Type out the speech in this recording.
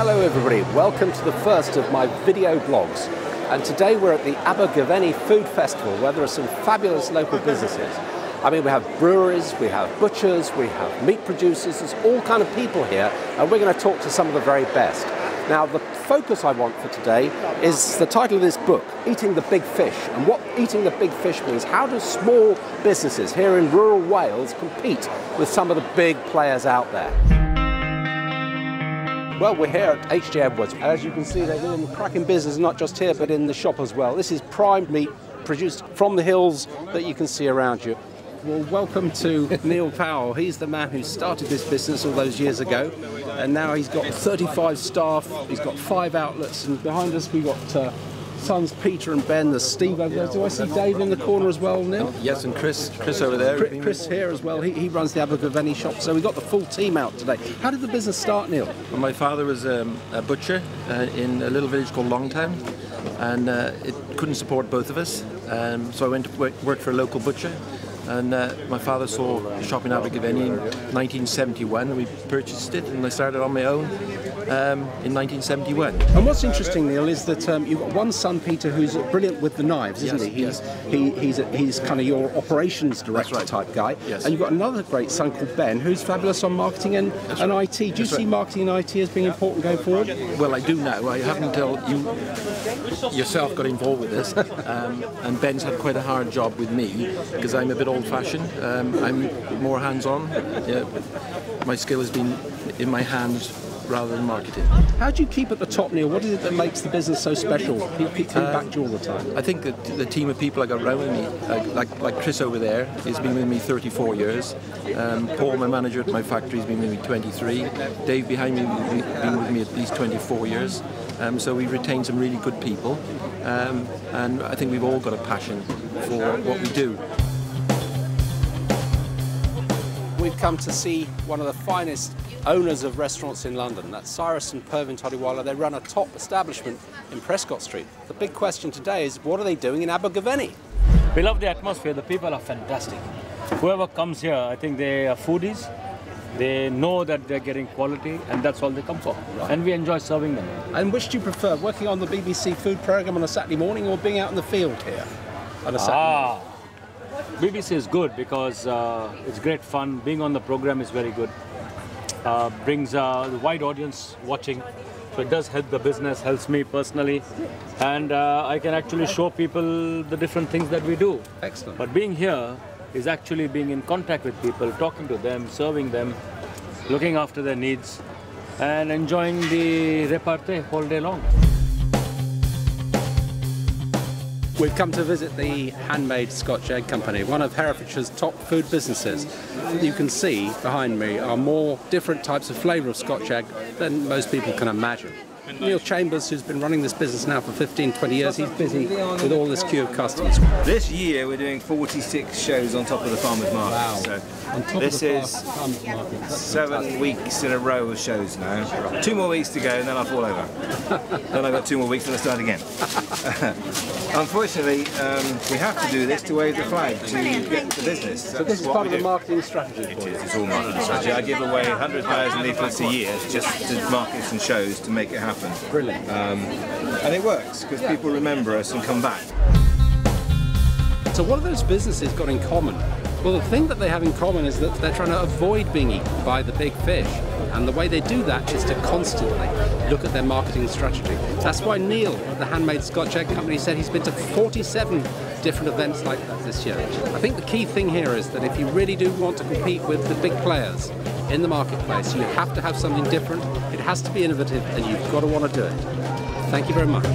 Hello everybody, welcome to the first of my video blogs. And today we're at the Abergavenny Food Festival where there are some fabulous local businesses. I mean, we have breweries, we have butchers, we have meat producers, there's all kind of people here, and we're going to talk to some of the very best. Now, the focus I want for today is the title of this book, Eating the Big Fish. And what eating the big fish means, how do small businesses here in rural Wales compete with some of the big players out there? Well, we're here at H.J. Edwards. As you can see, they're doing cracking business, not just here, but in the shop as well. This is prime meat produced from the hills that you can see around you. Well, welcome to Neil Powell. He's the man who started this business all those years ago, and now he's got 35 staff, he's got 5 outlets, and behind us we've got sons Peter and Ben, there's Steve over there. Do I see Dave in the corner as well, Neil? Yes, and Chris over there. Chris here as well, he runs the Abergavenny shop, so we've got the full team out today. How did the business start, Neil? Well, my father was a butcher in a little village called Longtown, and it couldn't support both of us, so I went to work for a local butcher. And my father saw a shop in Abergavenny in 1971. We purchased it, and I started on my own in 1971. And what's interesting, Neil, is that you've got one son, Peter, who's brilliant with the knives, isn't he? Yes. He's kind of your operations director type guy. Yes. And you've got another great son called Ben, who's fabulous on marketing and IT. Do you see marketing and IT as being important going forward? Well, I do now. I haven't until you yourself got involved with this. And Ben's had quite a hard job with me because I'm a bit old-fashioned. I'm more hands-on. My skill has been in my hands rather than marketing. How do you keep at the top, Neil? What is it that makes the business so special? People come back to you all the time. I think that the team of people I got around with me, like Chris over there, has been with me 34 years. Paul, my manager at my factory, has been with me 23. Dave behind me has been with me at least 24 years. So we've retained some really good people, and I think we've all got a passion for what we do. We've come to see one of the finest owners of restaurants in London. That's Cyrus and Pervin Todiwala. They run a top establishment in Prescott Street. The big question today is, what are they doing in Abergavenny? We love the atmosphere. The people are fantastic. Whoever comes here, I think they are foodies. They know that they're getting quality, and that's all they come for. Right. And we enjoy serving them. And which do you prefer, working on the BBC food programme on a Saturday morning or being out in the field here on a Saturday morning? BBC is good because it's great fun. Being on the program is very good. Brings the wide audience watching, so it does help the business, helps me personally, and I can actually show people the different things that we do. Excellent. But being here is actually being in contact with people, talking to them, serving them, looking after their needs, and enjoying the repartee all day long. We've come to visit the Handmade Scotch Egg Company, one of Herefordshire's top food businesses. You can see behind me are more different types of flavour of Scotch egg than most people can imagine. Neil Chambers, who's been running this business now for 15, 20 years, he's busy with all this queue of customers. This year we're doing 46 shows on top of the farmers market. Wow. So this is 7 weeks in a row of shows now. 2 more weeks to go and then I'll fall over. Then I've got 2 more weeks and I'll start again. Unfortunately, we have to do this to wave the flag to get the business. So this is part of the marketing strategy for you? It's all marketing strategy. I give away 100,000 leaflets a year just to markets and shows to make it happen. Brilliant. And it works because people remember us and come back. So what have those businesses got in common? Well, the thing that they have in common is that they're trying to avoid being eaten by the big fish. And the way they do that is to constantly look at their marketing strategy. That's why Neil at the Handmade Scotch Egg Company said he's been to 47 different events like that this year. I think the key thing here is that if you really do want to compete with the big players in the marketplace, you have to have something different, it has to be innovative, and you've got to want to do it. Thank you very much.